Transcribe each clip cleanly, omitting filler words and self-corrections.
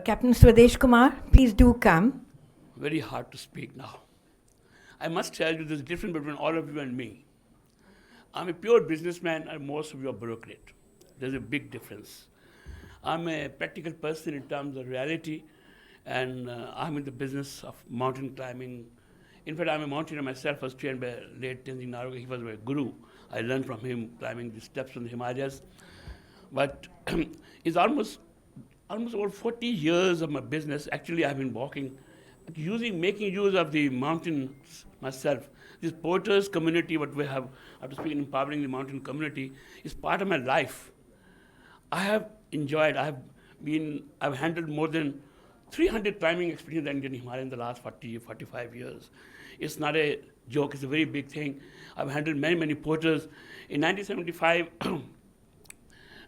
Captain Swadesh Kumar, please do come. Very hard to speak now. I must tell you there's a difference between all of you and me. I'm a pure businessman and most of you are bureaucrat. There's a big difference. I'm a practical person in terms of reality, and I'm in the business of mountain climbing. In fact, I'm a mountaineer myself. I was trained by late Tenzing Narok. He was my guru. I learned from him climbing the steps in the Himalayas. But it's almost over 40 years of my business. Actually, I've been making use of the mountains myself. This porters community, what we have, after speaking empowering the mountain community, is part of my life. I have enjoyed, I've handled more than 300 climbing expeditions in the Himalaya in the last 45 years. It's not a joke, it's a very big thing. I've handled many porters. In 1975,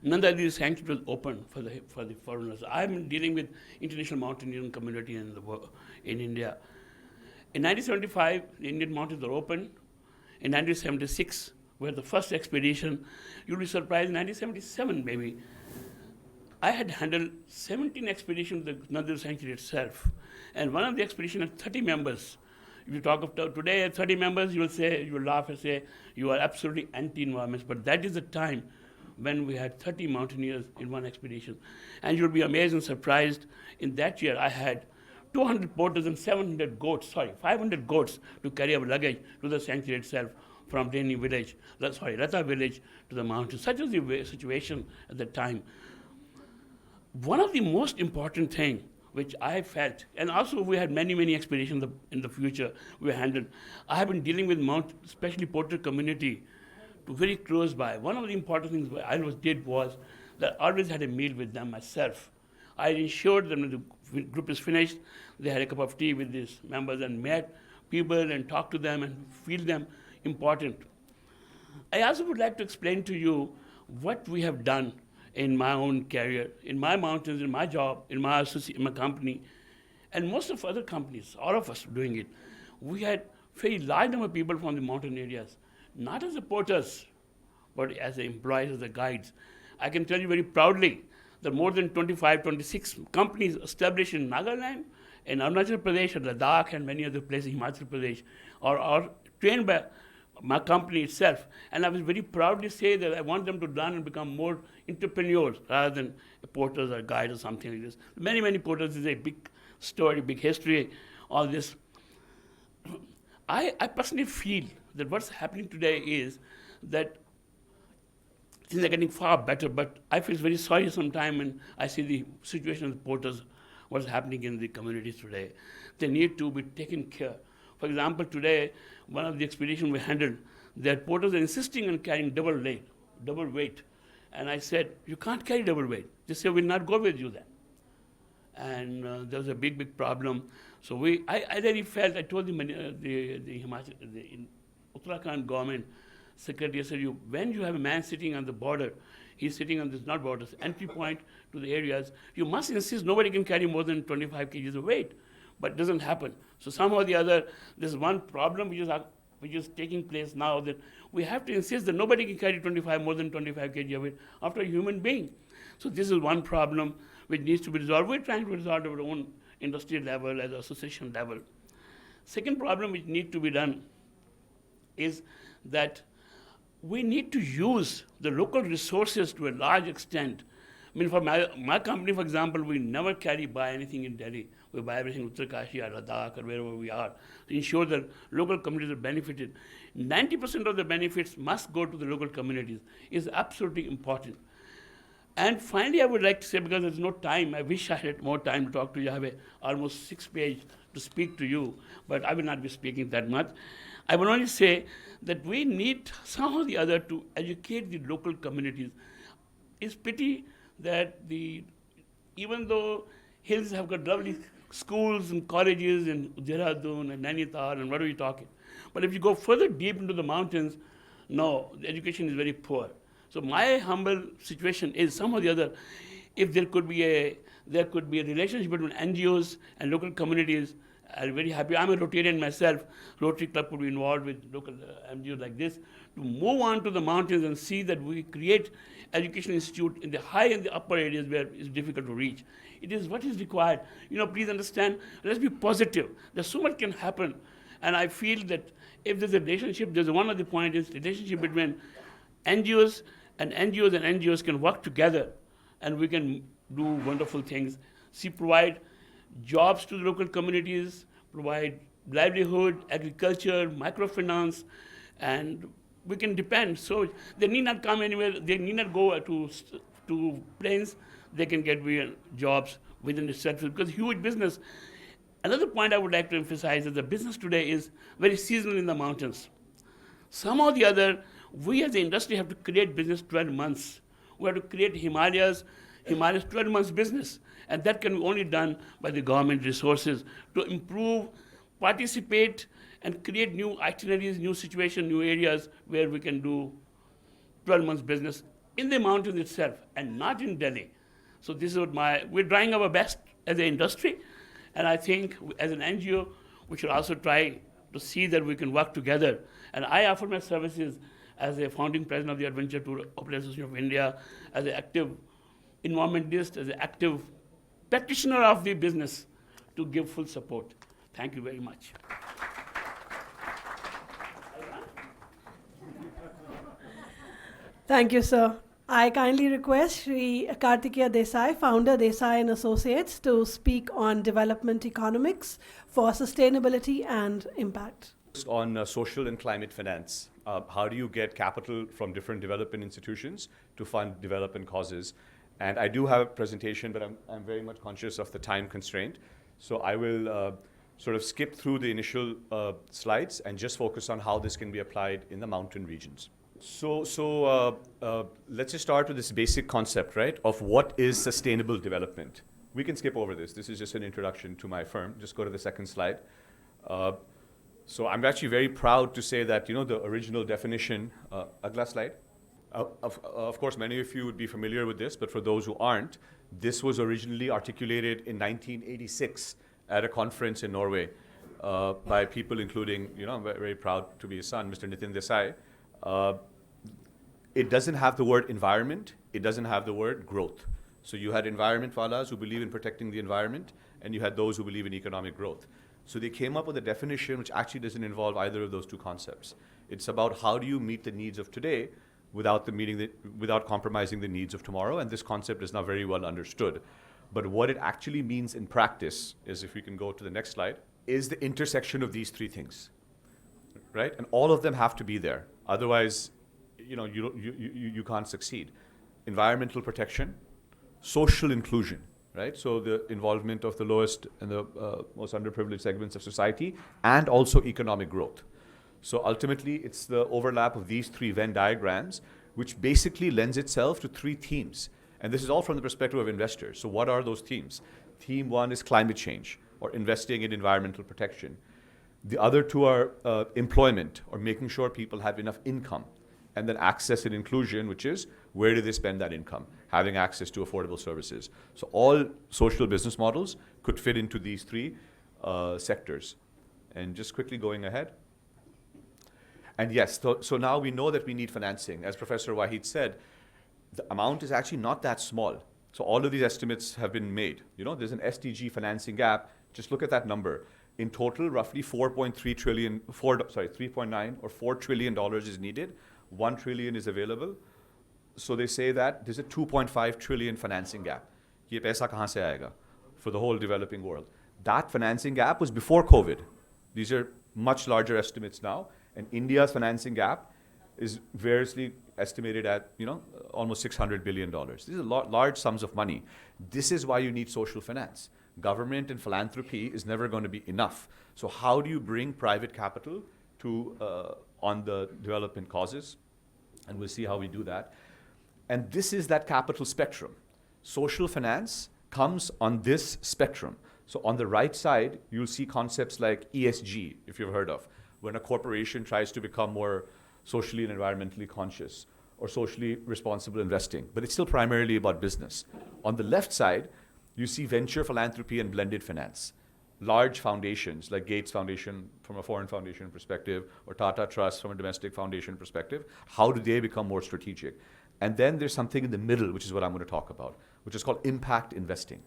none of these sanctuaries was open for the foreigners. I've been dealing with international mountaineering community in India. In 1975, the Indian mountains were open. In 1976, we had the first expedition. You'll be surprised, in 1977 maybe, I had handled 17 expeditions with the Nandur Sanctuary itself. And one of the expeditions had 30 members. If you talk of today at 30 members, you will laugh and say, you are absolutely anti-environment. But that is the time when we had 30 mountaineers in one expedition. And you'll be amazed and surprised, in that year I had 200 porters and 500 goats to carry our luggage to the sanctuary itself from Ratha village to the mountains. Such was the situation at the time. One of the most important thing which I felt, and also we had many expeditions in the future we handled. I have been dealing with especially porter community, very close by. One of the important things I did was that I always had a meal with them myself. I ensured that when the group is finished, they had a cup of tea with these members and met people and talked to them and feel them important. I also would like to explain to you what we have done in my own career, in my mountains, in my job, in my company, and most of other companies, all of us doing it. We had very large number of people from the mountain areas, not as the porters, but as the employees, as the guides. I can tell you very proudly that more than 26 companies established in Nagaland, in Arunachal Pradesh, and Ladakh, and many other places, Himachal Pradesh, are trained by my company itself. And I was very proud to say that I want them to learn and become more entrepreneurs rather than porters or guides or something like this. Many porters is a big story, big history, all this. I personally feel that what's happening today is that things are getting far better, but I feel very sorry sometimes when I see the situation of the porters, what's happening in the communities today. They need to be taken care. For example, today, one of the expeditions we handled, their porters are insisting on carrying double weight. And I said, you can't carry double weight. They said, we'll not go with you then. And there was a big problem. So I really felt, I told the Uttarakhand government secretary, I said, when you have a man sitting on the border, he's sitting on this, not borders, entry point to the areas, you must insist nobody can carry more than 25 kgs of weight. But it doesn't happen. So somehow or the other, there's one problem which is taking place now, that we have to insist that nobody can carry more than 25 kg of weight after a human being. So this is one problem which needs to be resolved. We're trying to resolve at our own industry level, at the association level. Second problem which needs to be done is that we need to use the local resources to a large extent. I mean, for my company, for example, we never buy anything in Delhi. We buy everything in Uttarakhand or Ladakh or wherever we are to ensure that local communities are benefited. 90% of the benefits must go to the local communities. It's absolutely important. And finally, I would like to say, because there's no time, I wish I had more time to talk to you. I have almost 6 pages to speak to you, but I will not be speaking that much. I will only say that we need somehow or the other to educate the local communities. It's pity that even though hills have got lovely schools and colleges in Dehradun and Nainital and what are we talking, but if you go further deep into the mountains, no, the education is very poor. So my humble situation is somehow or the other, if there could be a relationship between NGOs and local communities, I'm very happy. I'm a Rotarian myself. Rotary Club could be involved with local NGOs like this to move on to the mountains and see that we create education institute in the high and the upper areas where it's difficult to reach. It is what is required. Please understand, let's be positive. There's so much can happen. And I feel that if there's a relationship, there's one of the point is relationship between NGOs and NGOs can work together, and we can do wonderful things. See, provide jobs to the local communities, provide livelihood, agriculture, microfinance, and we can depend. So they need not come anywhere. They need not go to planes. They can get jobs within the sector because huge business. Another point I would like to emphasize is the business today is very seasonal in the mountains. Somehow or the other, we as the industry have to create business 12 months. We have to create Himalayas 12 months business. And that can be only done by the government resources to improve, participate, and create new itineraries, new situations, new areas where we can do 12 months business in the mountains itself and not in Delhi. So this is what we're trying our best as an industry. And I think as an NGO, we should also try to see that we can work together. And I offer my services as a founding president of the Adventure Tour Operator Association of India, as an active environmentalist, as an active practitioner of the business to give full support. Thank you very much. Thank you, sir. I kindly request Shri Kartik Desai, founder Desai and Associates, to speak on development economics for sustainability and impact. On social and climate finance. How do you get capital from different development institutions to fund development causes? And I do have a presentation, but I'm very much conscious of the time constraint. So I will sort of skip through the initial slides and just focus on how this can be applied in the mountain regions. So let's just start with this basic concept, right, of what is sustainable development. We can skip over this. This is just an introduction to my firm. Just go to the second slide. So I'm actually very proud to say that, the original definition, Agla slide. Of course, many of you would be familiar with this, but for those who aren't, this was originally articulated in 1986 at a conference in Norway by people including, I'm very, very proud to be his son, Mr. Nitin Desai. It doesn't have the word environment. It doesn't have the word growth. So you had environment walas who believe in protecting the environment, and you had those who believe in economic growth. So they came up with a definition which actually doesn't involve either of those two concepts. It's about how do you meet the needs of today without compromising the needs of tomorrow, and this concept is now very well understood. But what it actually means in practice is, if we can go to the next slide, is the intersection of these three things, right? And all of them have to be there. Otherwise, you can't succeed. Environmental protection, social inclusion, right? So the involvement of the lowest and the most underprivileged segments of society, and also economic growth. So ultimately, it's the overlap of these three Venn diagrams, which basically lends itself to three themes. And this is all from the perspective of investors. So what are those themes? Theme one is climate change, or investing in environmental protection. The other two are employment, or making sure people have enough income. And then access and inclusion, which is where do they spend that income? Having access to affordable services. So all social business models could fit into these three sectors. And just quickly going ahead. And yes, so now we know that we need financing. As Professor Wahid said, the amount is actually not that small. So all of these estimates have been made. There's an SDG financing gap. Just look at that number. In total, roughly 3.9 or $4 trillion is needed. 1 trillion is available. So they say that there's a 2.5 trillion financing gap. Ye paisa kahan se aayega for the whole developing world? That financing gap was before COVID. These are much larger estimates now. And India's financing gap is variously estimated at, almost $600 billion. These are large sums of money. This is why you need social finance. Government and philanthropy is never going to be enough. So how do you bring private capital to on the development causes? And we'll see how we do that. And this is that capital spectrum. Social finance comes on this spectrum. So on the right side, you'll see concepts like ESG, if you've heard of, when a corporation tries to become more socially and environmentally conscious, or socially responsible investing. But it's still primarily about business. On the left side, you see venture philanthropy and blended finance. Large foundations like Gates Foundation from a foreign foundation perspective, or Tata Trust from a domestic foundation perspective, how do they become more strategic? And then there's something in the middle, which is what I'm going to talk about, which is called impact investing.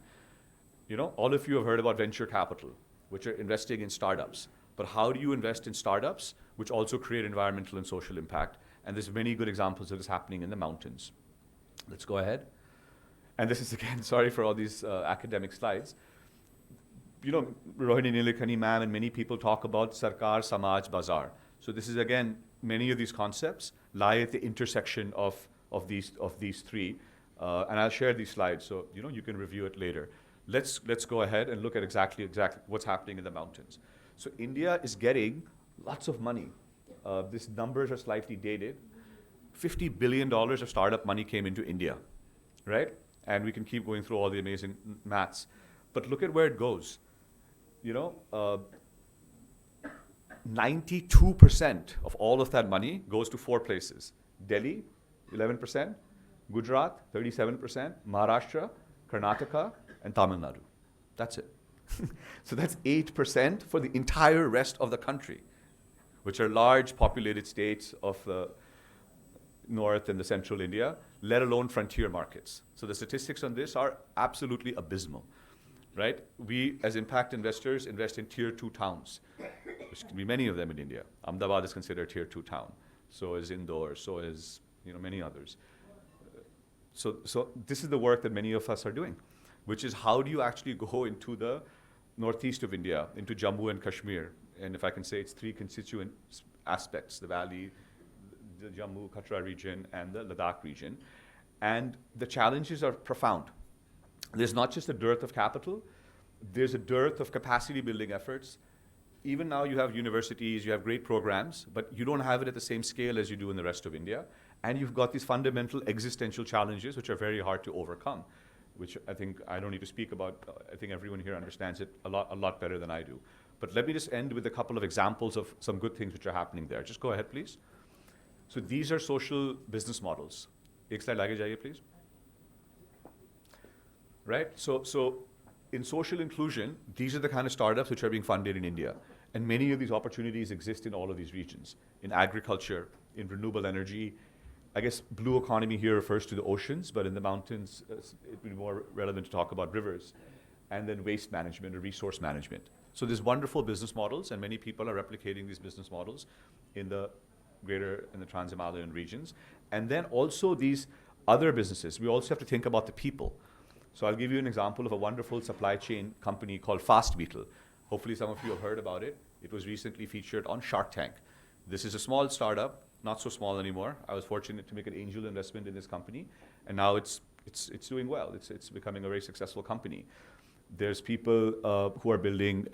All of you have heard about venture capital, which are investing in startups. But how do you invest in startups which also create environmental and social impact? And there's many good examples of this happening in the mountains. Let's go ahead. And this is, again, sorry for all these academic slides. Rohini Nilekani ma'am and many people talk about Sarkar, Samaj, Bazaar. So this is, again, many of these concepts lie at the intersection of these three. And I'll share these slides so you can review it later. Let's go ahead and look at exactly what's happening in the mountains. So India is getting lots of money. These numbers are slightly dated. $50 billion of startup money came into India, right? And we can keep going through all the amazing maths. But look at where it goes. 92% of all of that money goes to 4 places. Delhi, 11%, Gujarat, 37%, Maharashtra, Karnataka, and Tamil Nadu. That's it. So that's 8% for the entire rest of the country, which are large populated states of the north and the central India, let alone frontier markets. So the statistics on this are absolutely abysmal, right? We, as impact investors, invest in tier 2 towns, which can be many of them in India. Ahmedabad is considered a tier 2 town. So is Indore, so is many others. So this is the work that many of us are doing, which is how do you actually go into the northeast of India, into Jammu and Kashmir. And if I can say, it's 3 constituent aspects: the valley, the Jammu, Katra region, and the Ladakh region. And the challenges are profound. There's not just a dearth of capital, there's a dearth of capacity building efforts. Even now you have universities, you have great programs, but you don't have it at the same scale as you do in the rest of India. And you've got these fundamental existential challenges which are very hard to overcome, which I think I don't need to speak about. I think everyone here understands it a lot better than I do. But let me just end with a couple of examples of some good things which are happening there. Just go ahead, please. So these are social business models. Ek slide aage jaiye, please. Right? So in social inclusion, these are the kind of startups which are being funded in India. And many of these opportunities exist in all of these regions, in agriculture, in renewable energy. I guess blue economy here refers to the oceans, but in the mountains, it would be more relevant to talk about rivers. And then waste management or resource management. So there's wonderful business models, and many people are replicating these business models in the greater and the Trans-Himalayan regions. And then also these other businesses, we also have to think about the people. So I'll give you an example of a wonderful supply chain company called Fast Beetle. Hopefully some of you have heard about it. It was recently featured on Shark Tank. This is a small startup, not so small anymore. I was fortunate to make an angel investment in this company, and now it's doing well. It's becoming a very successful company. There's people who are building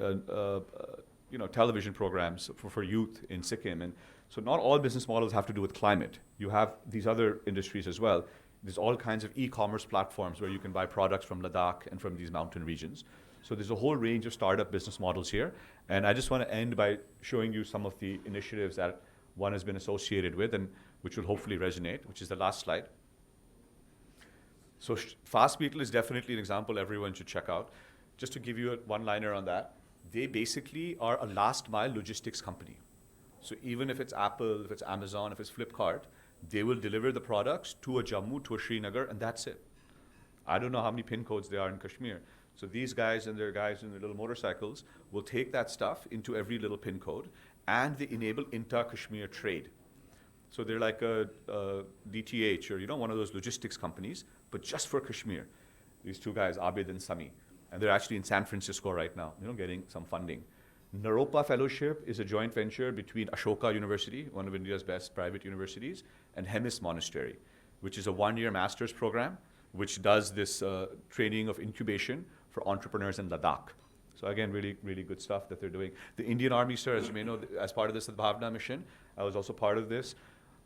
television programs for youth in Sikkim. And so not all business models have to do with climate. You have these other industries as well. There's all kinds of e-commerce platforms where you can buy products from Ladakh and from these mountain regions. So there's a whole range of startup business models here. And I just want to end by showing you some of the initiatives that one has been associated with and which will hopefully resonate, which is the last slide. So Fast Beetle is definitely an example everyone should check out. Just to give you a one-liner on that, they basically are a last-mile logistics company. So even if it's Apple, if it's Amazon, if it's Flipkart, they will deliver the products to a Jammu, to a Srinagar, and that's it. I don't know how many pin codes there are in Kashmir. So these guys and their guys in their little motorcycles will take that stuff into every little pin code, and they enable inter-Kashmir trade. So they're like a DTH or one of those logistics companies, but just for Kashmir. These 2 guys, Abid and Sami. And they're actually in San Francisco right now, getting some funding. Naropa Fellowship is a joint venture between Ashoka University, one of India's best private universities, and Hemis Monastery, which is a 1-year master's program, which does this training of incubation for entrepreneurs in Ladakh. So again, really, really good stuff that they're doing. The Indian Army, sir, as you may know, as part of this Bhavna mission, I was also part of this.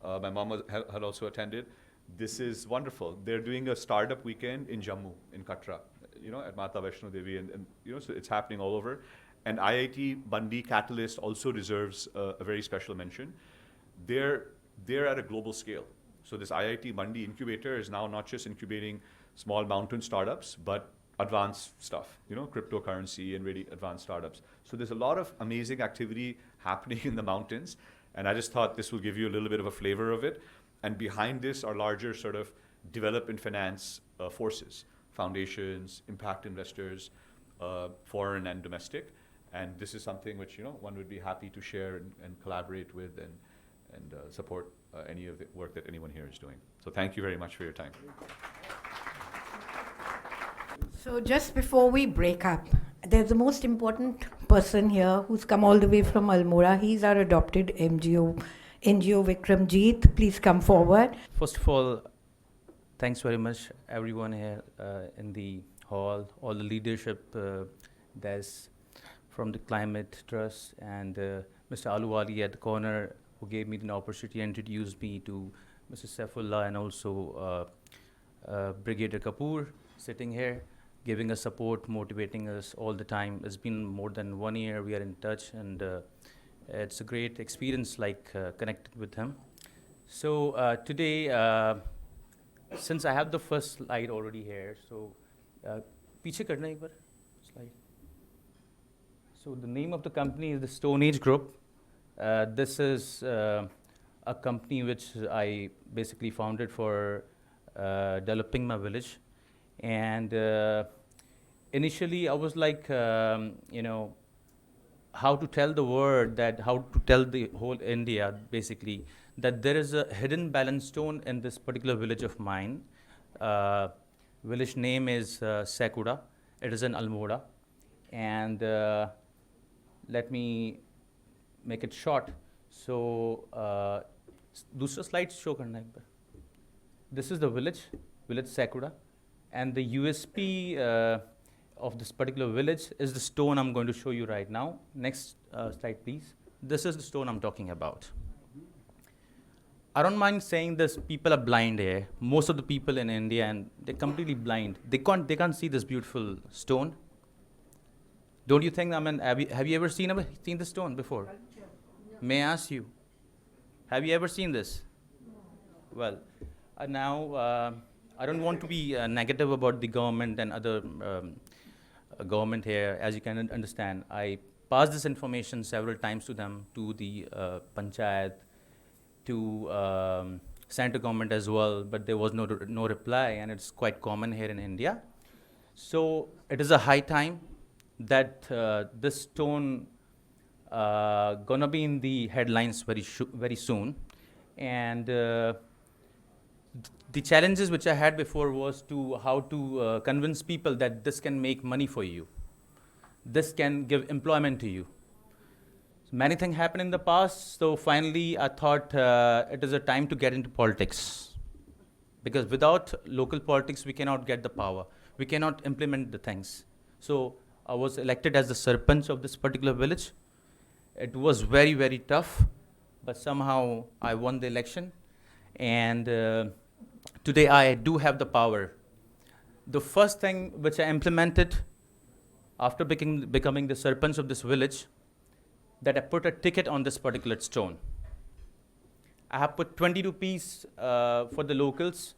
My mom had also attended. This is wonderful. They're doing a startup weekend in Jammu, in Katra, at Mata Vaishno Devi, and so it's happening all over. And IIT Bandi Catalyst also deserves a very special mention. They're at a global scale. So this IIT Bandi incubator is now not just incubating small mountain startups, but advanced stuff, cryptocurrency and really advanced startups. So there's a lot of amazing activity happening in the mountains. And I just thought this will give you a little bit of a flavor of it. And behind this are larger sort of development finance forces, foundations, impact investors, foreign and domestic. And this is something which, one would be happy to share and collaborate with and support any of the work that anyone here is doing. So thank you very much for your time. So just before we break up, there's the most important person here who's come all the way from Almora. He's our adopted NGO Vikramjeet. Please come forward. First of all, thanks very much everyone here in the hall, all the leadership, Des from the Climate Trust, and Mr. Aluwali at the corner, who gave me the opportunity and introduced me to Mr. Saifullah, and also Brigadier Kapoor sitting here, giving us support, motivating us all the time. It's been more than 1 year we are in touch, and it's a great experience, connected with him. So today, since I have the first slide already here, so पीछे करना एक बार slide. So the name of the company is the Stone Age Group. This is a company which I basically founded for developing my village. And initially I was how to tell the world, how to tell the whole India, basically, that there is a hidden balance stone in this particular village of mine. Village name is Sekuda. It is in Almora. And let me make it short. So, दूसरा slide show करना एक बार. This is the village Sekuda. And the USP of this particular village is the stone I'm going to show you right now. Next slide, please. This is the stone I'm talking about. I don't mind saying this, people are blind here. Most of the people in India, and they're completely blind. They can't see this beautiful stone. Don't you think, have you ever seen this stone before? May I ask you, have you ever seen this? Well, now, I don't want to be negative about the government and other government here. As you can understand, I passed this information several times to them, to the panchayat, to central government as well, but there was no reply, and it's quite common here in India. So it is a high time that this stone gonna be in the headlines very soon. And the challenges which I had before was how to convince people that this can make money for you. This can give employment to you. So many things happened in the past, so finally I thought it is a time to get into politics. Because without local politics, we cannot get the power. We cannot implement the things. So I was elected as the sarpanch of this particular village. It was very, very tough, but somehow I won the election. And today I do have the power. The first thing which I implemented after becoming the sarpanch of this village, that I put a ticket on this particular stone. I have put 20 rupees for the locals,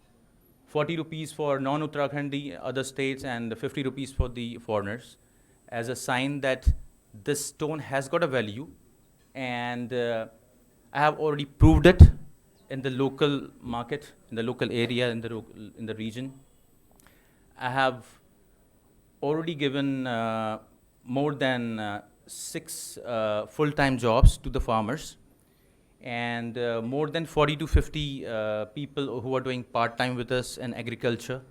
40 rupees for non-Uttarakhandi, other states, and 50 rupees for the foreigners, as a sign that this stone has got a value. And I have already proved it in the local market, in the local area, in the region. I have already given more than 6 full-time jobs to the farmers, and more than 40 to 50 people who are doing part-time with us in agriculture.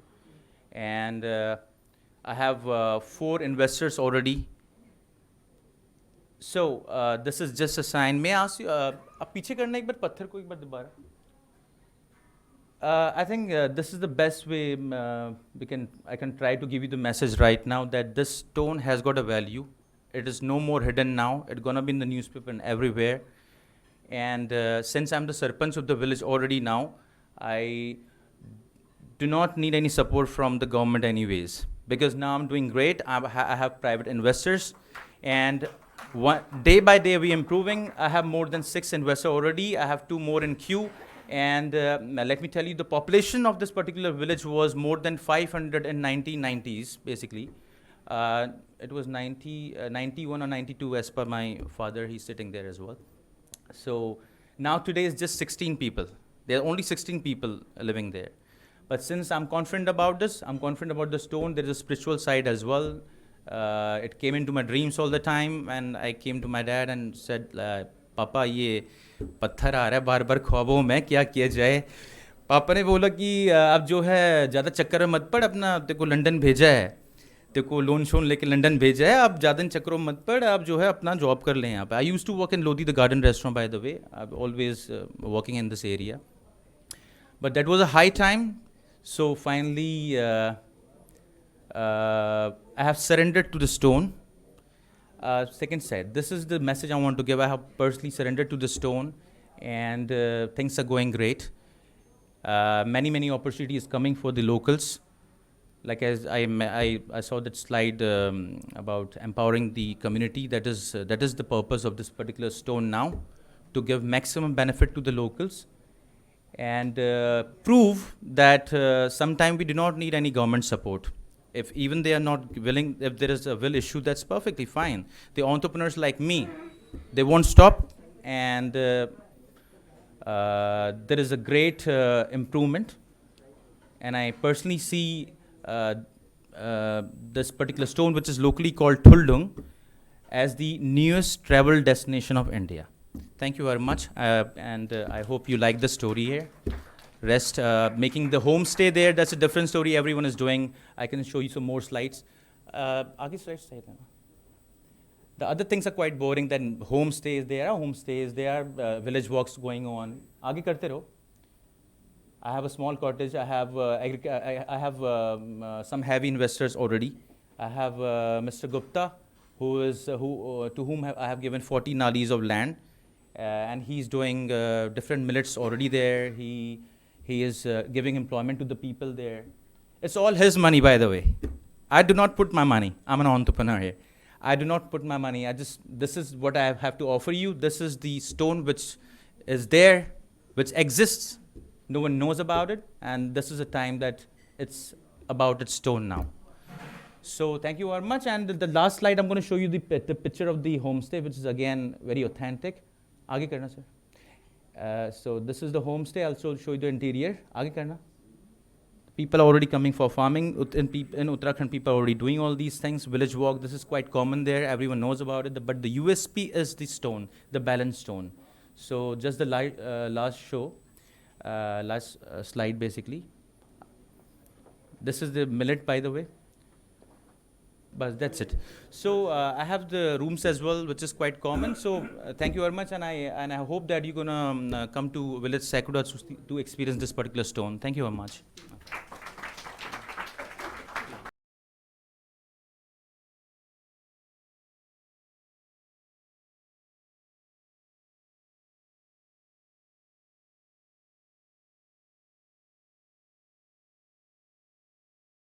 And I have 4 investors already. So this is just a sign. May I ask you, आप पीछे करना एक बार पत्थर को एक बार दोबारा. I think this is the best way I can try to give you the message right now, that this stone has got a value. It is no more hidden now. It's gonna be in the newspaper and everywhere. And since I'm the sarpanch of the village already now, I do not need any support from the government anyways, because now I'm doing great. I have private investors, and day by day we're improving. I have more than 6 investors already. I have 2 more in queue. And let me tell you, the population of this particular village was more than 500 in 1990s, basically. It was 91 or 92 as per my father. He's sitting there as well. So now today is just 16 people. There are only 16 people living there. But since I'm confident about this, I'm confident about the stone, there is a spiritual side as well. It came into my dreams all the time, and I came to my dad and said, "Papa, ये पत्थर आ रहा है बार बार ख्वाबों में, क्या किया जाए?" पापा ने बोला कि अब जो है ज़्यादा चक्कर में मत पड़, अपना तेरे को लंदन भेजा है, तेरे को लोन शोन लेके लंदन भेजा है, अब ज़्यादा इन चक्करों में मत पड़, अब जो है अपना जॉब कर लें यहाँ पे. I used to work in Lodi, the garden restaurant, by the way. I'm always working in this area. But that was a high time, so finally I have surrendered to the stone. Second side, this is the message I want to give. I have personally surrendered to the stone, and things are going great. Many opportunities coming for the locals. Like as I saw that slide about empowering the community. That is the purpose of this particular stone now, to give maximum benefit to the locals, and prove that sometime we do not need any government support. If even they are not willing, if there is a will issue, that's perfectly fine. The entrepreneurs like me, they won't stop, and there is a great improvement. And I personally see this particular stone, which is locally called Thuldung, as the newest travel destination of India. Thank you very much, and I hope you like the story here. Rest, making the homestay there, that's a different story everyone is doing. I can show you some more slides. Aage slides sahi hai na? The other things are quite boring. Then homestays, there are village walks going on. Aage karte raho. I have a small cottage. I have some heavy investors already. I have Mr. Gupta, to whom I have given 40 nalis of land, and he's doing different millets already there. He is giving employment to the people there. It's all his money, by the way. I do not put my money. I'm an entrepreneur here. I do not put my money. This is what I have to offer you. This is the stone which is there, which exists. No one knows about it, and this is a time that it's about its stone now. So thank you very much. And the last slide, I'm going to show you the picture of the homestay, which is again very authentic. Aage karna, sir. So this is the homestay. I'll show you the interior. Aage karna. People are already coming for farming. In Uttarakhand, people are already doing all these things. Village walk, this is quite common there. Everyone knows about it. But the USP is the stone, the balance stone. So just the last slide basically. This is the millet, by the way. But that's it. So I have the rooms as well, which is quite common. So thank you very much, and I hope that you're gonna come to Village Sakura to experience this particular stone. Thank you very much.